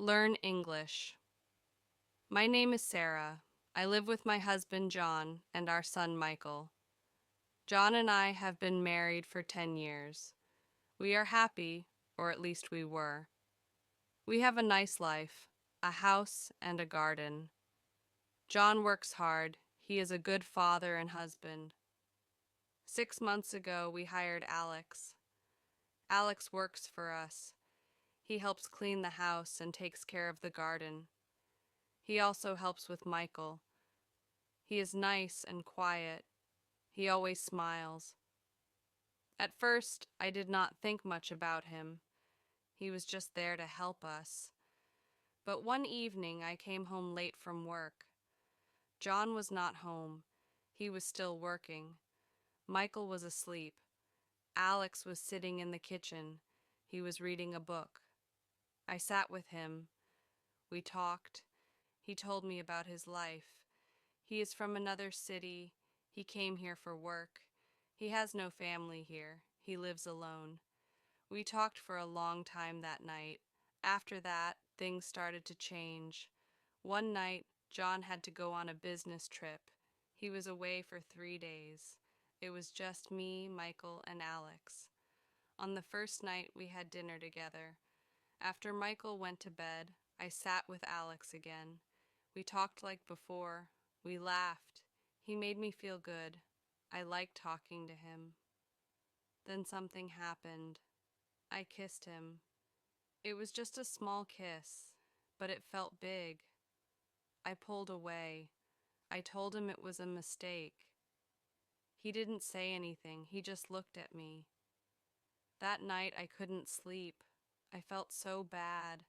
Learn English. My name is Sarah. I live with my husband John and our son Michael. John and I have been married for 10 years. We are happy, or at least we were. We have a nice life, a house and a garden. John works hard. He is a good father and husband. 6 months ago, we hired Alex. Alex works for us. He helps clean the house and takes care of the garden. He also helps with Michael. He is nice and quiet. He always smiles. At first, I did not think much about him. He was just there to help us. But one evening, I came home late from work. John was not home. He was still working. Michael was asleep. Alex was sitting in the kitchen. He was reading a book. I sat with him. We talked. He told me about his life. He is from another city. He came here for work. He has no family here. He lives alone. We talked for a long time that night. After that, things started to change. One night, John had to go on a business trip. He was away for 3 days. It was just me, Michael, and Alex. On the first night, we had dinner together. After Michael went to bed, I sat with Alex again. We talked like before. We laughed. He made me feel good. I liked talking to him. Then something happened. I kissed him. It was just a small kiss, but it felt big. I pulled away. I told him it was a mistake. He didn't say anything. He just looked at me. That night I couldn't sleep. I felt so bad.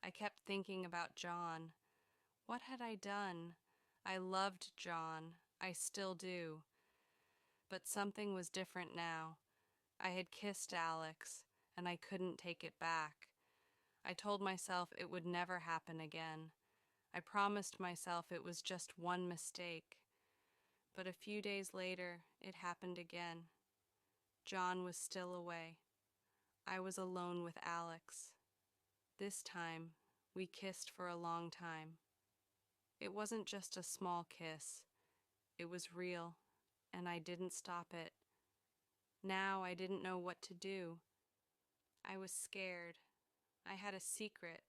I kept thinking about John. What had I done? I loved John. I still do. But something was different now. I had kissed Alex, and I couldn't take it back. I told myself it would never happen again. I promised myself it was just one mistake. But a few days later, it happened again. John was still away. I was alone with Alex. This time, we kissed for a long time. It wasn't just a small kiss. It was real, and I didn't stop it. Now I didn't know what to do. I was scared. I had a secret,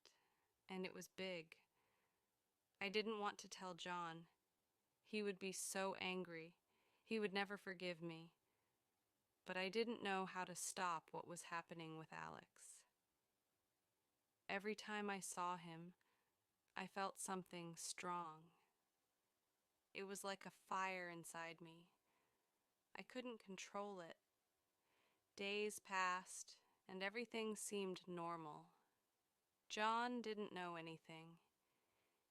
and it was big. I didn't want to tell John. He would be so angry. He would never forgive me. But I didn't know how to stop what was happening with Alex. Every time I saw him, I felt something strong. It was like a fire inside me. I couldn't control it. Days passed, and everything seemed normal. John didn't know anything.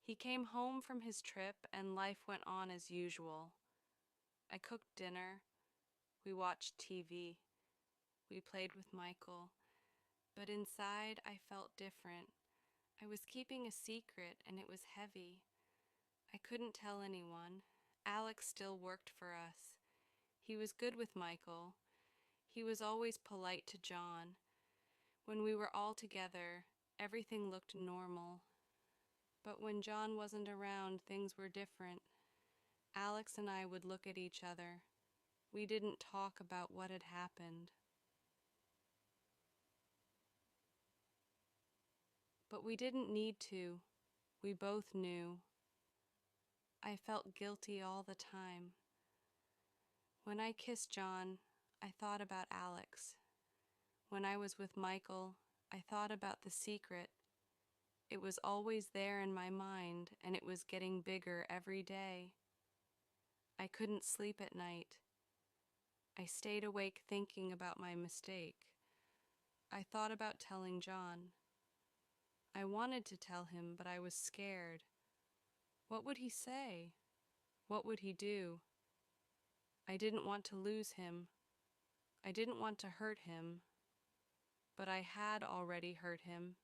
He came home from his trip, and life went on as usual. I cooked dinner. We watched TV. We played with Michael. But inside, I felt different. I was keeping a secret, and it was heavy. I couldn't tell anyone. Alex still worked for us. He was good with Michael. He was always polite to John. When we were all together, everything looked normal. But when John wasn't around, things were different. Alex and I would look at each other. We didn't talk about what had happened. But we didn't need to. We both knew. I felt guilty all the time. When I kissed John, I thought about Alex. When I was with Michael, I thought about the secret. It was always there in my mind, and it was getting bigger every day. I couldn't sleep at night. I stayed awake thinking about my mistake. I thought about telling John. I wanted to tell him, but I was scared. What would he say? What would he do? I didn't want to lose him. I didn't want to hurt him. But I had already hurt him,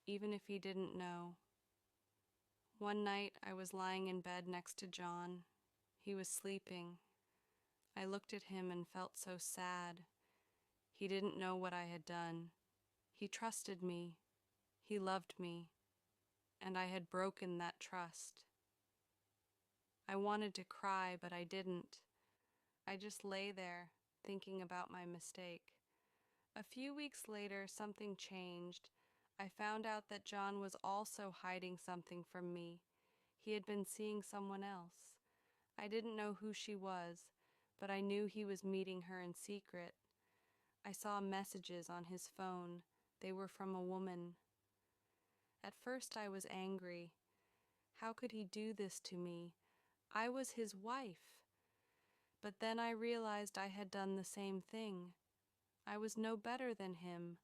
even if he didn't know. One night I was lying in bed next to John. He was sleeping. I looked at him and felt so sad. He didn't know what I had done. He trusted me. He loved me. and I had broken that trust. I wanted to cry, but I didn't. I just lay there, thinking about my mistake. A few weeks later, something changed. I found out that John was also hiding something from me. He had been seeing someone else. I didn't know who she was, but I knew he was meeting her in secret. I saw messages on his phone. They were from a woman. At first I was angry. How could he do this to me? I was his wife. But then I realized I had done the same thing. I was no better than him.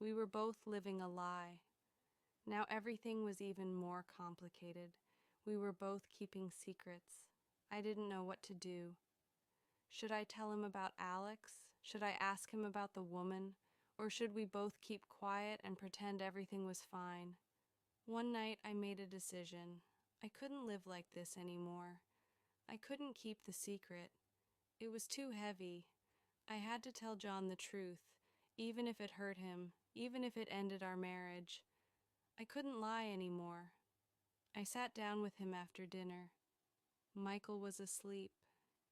We were both living a lie. Now everything was even more complicated. We were both keeping secrets. I didn't know what to do. Should I tell him about Alex? Should I ask him about the woman? Or should we both keep quiet and pretend everything was fine? One night I made a decision. I couldn't live like this anymore. I couldn't keep the secret. It was too heavy. I had to tell John the truth, even if it hurt him, even if it ended our marriage. I couldn't lie anymore. I sat down with him after dinner. Michael was asleep.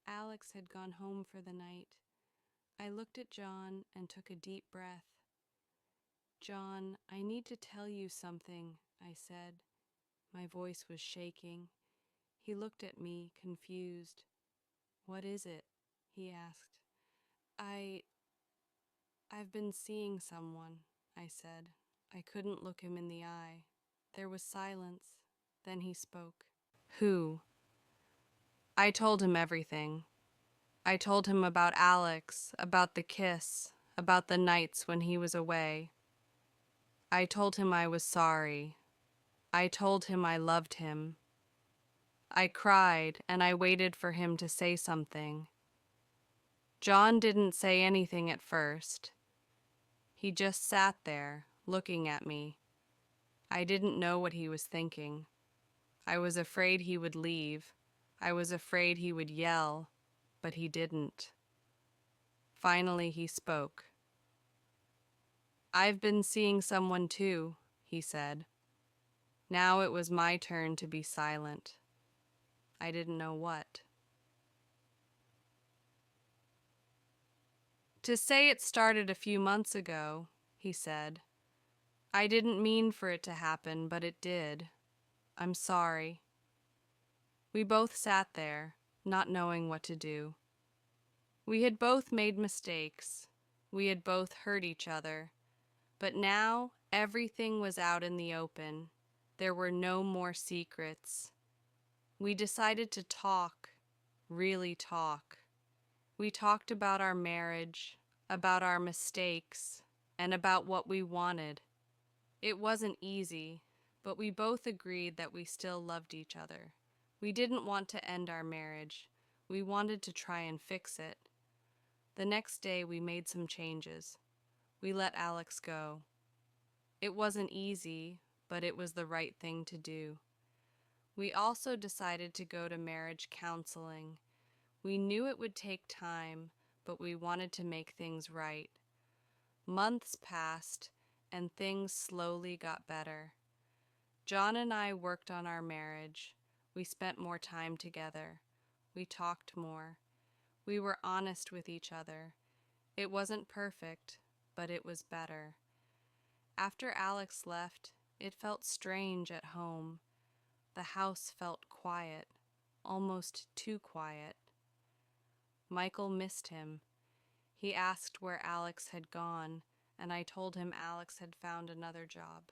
Alex had gone home for the night. I looked at John and took a deep breath. "John, I need to tell you something," I said. My voice was shaking. He looked at me, confused. "What is it?" he asked. I've been seeing someone," I said. I couldn't look him in the eye. There was silence. Then he spoke. "Who?" I told him everything. I told him about Alex, about the kiss, about the nights when he was away. I told him I was sorry. I told him I loved him. I cried, and I waited for him to say something. John didn't say anything at first. He just sat there, looking at me. I didn't know what he was thinking. I was afraid he would leave. I was afraid he would yell, but he didn't. Finally, he spoke. "I've been seeing someone too," he said. Now it was my turn to be silent. I didn't know what. "To say it started a few months ago," he said. "I didn't mean for it to happen, but it did. I'm sorry." We both sat there, not knowing what to do. We had both made mistakes. We had both hurt each other. But now everything was out in the open. There were no more secrets. We decided to talk, really talk. We talked about our marriage, about our mistakes, and about what we wanted. It wasn't easy, but we both agreed that we still loved each other. We didn't want to end our marriage. We wanted to try and fix it. The next day we made some changes. We let Alex go. It wasn't easy, but it was the right thing to do. We also decided to go to marriage counseling. We knew it would take time, but we wanted to make things right. Months passed, and things slowly got better. John and I worked on our marriage. We spent more time together. We talked more. We were honest with each other. It wasn't perfect, but it was better. After Alex left, it felt strange at home. The house felt quiet, almost too quiet. Michael missed him. He asked where Alex had gone, and I told him Alex had found another job.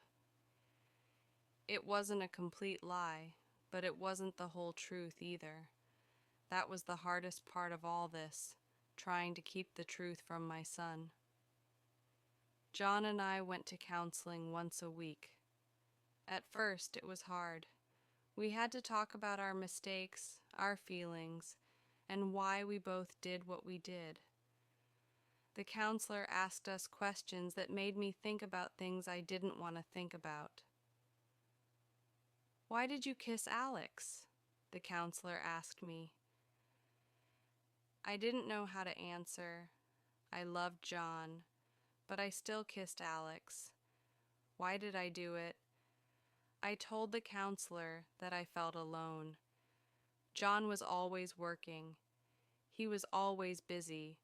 It wasn't a complete lie, but it wasn't the whole truth either. That was the hardest part of all this, trying to keep the truth from my son. John and I went to counseling once a week. At first, it was hard. We had to talk about our mistakes, our feelings, and why we both did what we did. The counselor asked us questions that made me think about things I didn't want to think about. "Why did you kiss Alex?" the counselor asked me. I didn't know how to answer. I loved John, but I still kissed Alex. Why did I do it? I told the counselor that I felt alone. John was always working. He was always busy.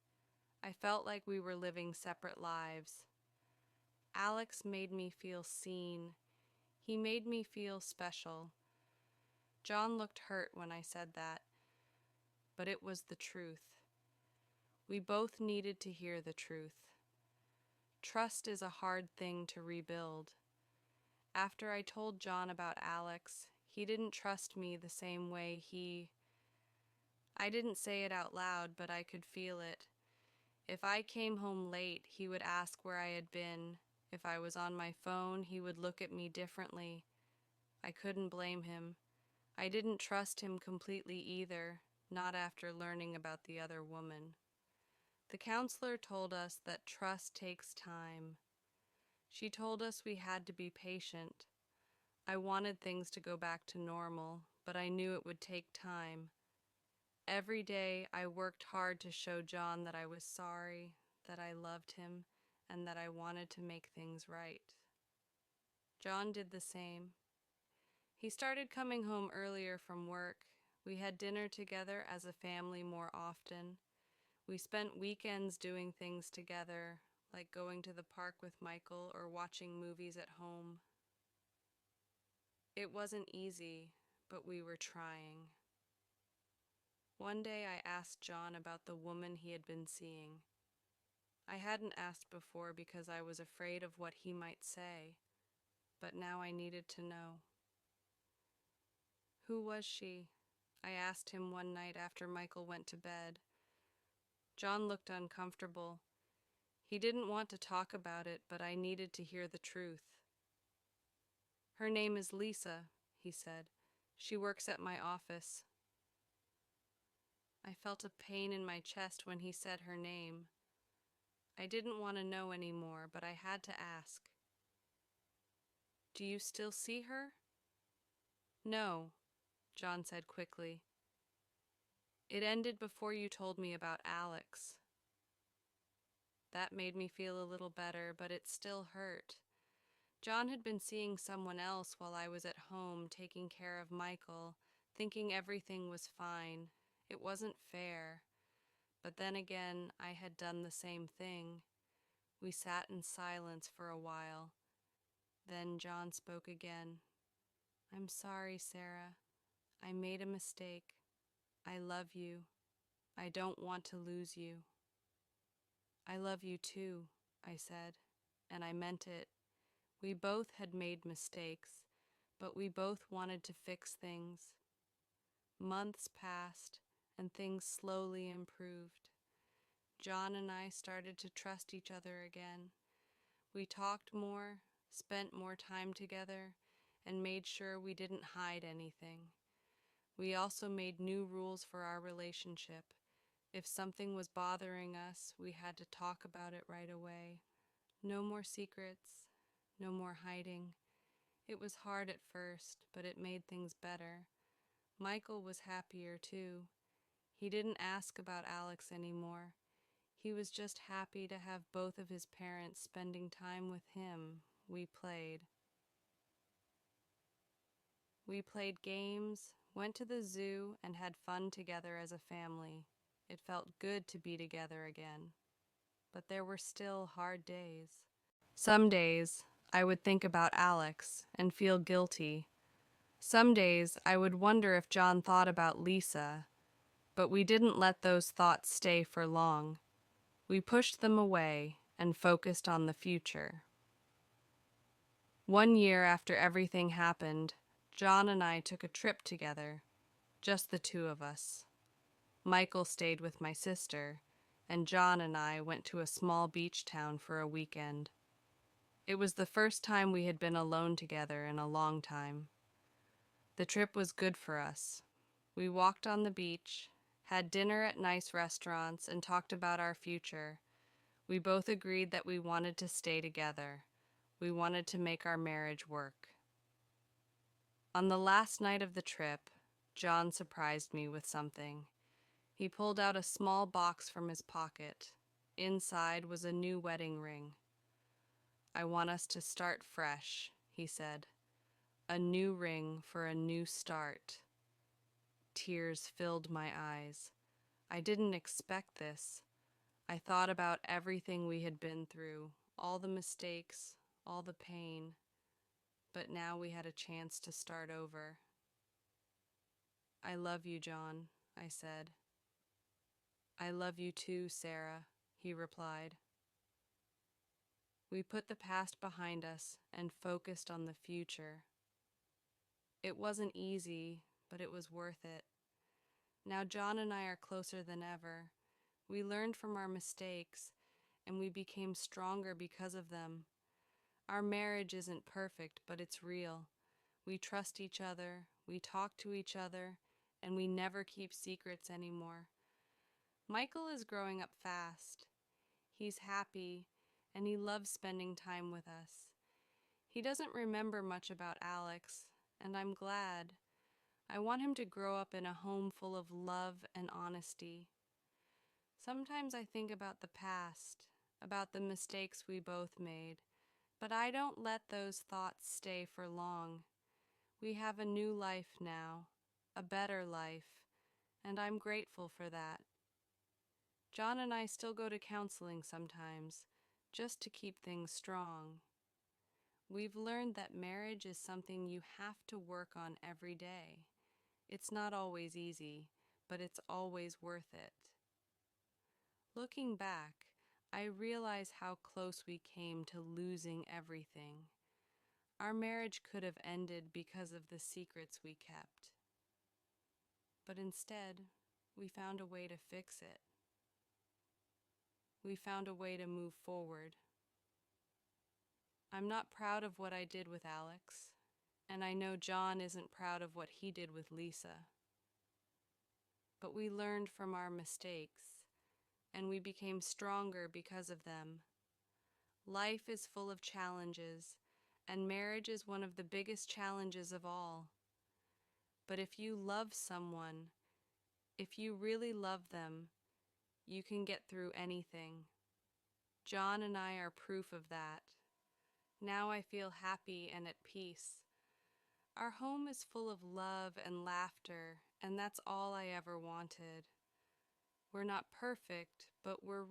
I felt like we were living separate lives. Alex made me feel seen. He made me feel special. John looked hurt when I said that, but it was the truth. We both needed to hear the truth. Trust is a hard thing to rebuild. After I told John about Alex, he didn't trust me the same way I didn't say it out loud, but I could feel it. If I came home late, he would ask where I had been. If I was on my phone, he would look at me differently. I couldn't blame him. I didn't trust him completely either, not after learning about the other woman. The counselor told us that trust takes time. She told us we had to be patient. I wanted things to go back to normal, but I knew it would take time. Every day I worked hard to show John that I was sorry, that I loved him, and that I wanted to make things right. John did the same. He started coming home earlier from work. We had dinner together as a family more often. We spent weekends doing things together, like going to the park with Michael or watching movies at home. It wasn't easy, but we were trying. One day I asked John about the woman he had been seeing. I hadn't asked before because I was afraid of what he might say, but now I needed to know. Who was she? I asked him one night after Michael went to bed. John looked uncomfortable. He didn't want to talk about it, but I needed to hear the truth. Her name is Lisa, he said. She works at my office. I felt a pain in my chest when he said her name. I didn't want to know anymore, but I had to ask. Do you still see her? No, John said quickly. It ended before you told me about Alex. That made me feel a little better, but it still hurt. John had been seeing someone else while I was at home taking care of Michael, thinking everything was fine. It wasn't fair. But then again, I had done the same thing. We sat in silence for a while. Then John spoke again. I'm sorry, Sarah. I made a mistake. I love you. I don't want to lose you. I love you too, I said, and I meant it. We both had made mistakes, but we both wanted to fix things. Months passed, and things slowly improved. John and I started to trust each other again. We talked more, spent more time together, and made sure we didn't hide anything. We also made new rules for our relationship. If something was bothering us, we had to talk about it right away. No more secrets, no more hiding. It was hard at first, but it made things better. Michael was happier too. He didn't ask about Alex anymore. He was just happy to have both of his parents spending time with him. We played. We played games, went to the zoo, and had fun together as a family. It felt good to be together again. But there were still hard days. Some days, I would think about Alex and feel guilty. Some days, I would wonder if John thought about Lisa, but we didn't let those thoughts stay for long. We pushed them away and focused on the future. One year after everything happened, John and I took a trip together, just the two of us. Michael stayed with my sister, and John and I went to a small beach town for a weekend. It was the first time we had been alone together in a long time. The trip was good for us. We walked on the beach, had dinner at nice restaurants, and talked about our future. We both agreed that we wanted to stay together. We wanted to make our marriage work. On the last night of the trip, John surprised me with something. He pulled out a small box from his pocket. Inside was a new wedding ring. I want us to start fresh, he said. a new ring for a new start. Tears filled my eyes. I didn't expect this. I thought about everything we had been through, all the mistakes, all the pain, but now we had a chance to start over. I love you, John, I said. I love you too, Sarah, he replied. We put the past behind us and focused on the future. It wasn't easy, but it was worth it. Now John and I are closer than ever. We learned from our mistakes, and we became stronger because of them. Our marriage isn't perfect, but it's real. We trust each other, we talk to each other, and we never keep secrets anymore. Michael is growing up fast. He's happy, and he loves spending time with us. He doesn't remember much about Alex, and I'm glad. I want him to grow up in a home full of love and honesty. Sometimes I think about the past, about the mistakes we both made, but I don't let those thoughts stay for long. We have a new life now, a better life, and I'm grateful for that. John and I still go to counseling sometimes, just to keep things strong. We've learned that marriage is something you have to work on every day. It's not always easy, but it's always worth it. Looking back, I realize how close we came to losing everything. Our marriage could have ended because of the secrets we kept. But instead, we found a way to fix it. We found a way to move forward. I'm not proud of what I did with Alex, and I know John isn't proud of what he did with Lisa. But we learned from our mistakes, and we became stronger because of them. Life is full of challenges, and marriage is one of the biggest challenges of all. But if you love someone, if you really love them, you can get through anything. John and I are proof of that. Now I feel happy and at peace. Our home is full of love and laughter, and that's all I ever wanted. We're not perfect, but we're real.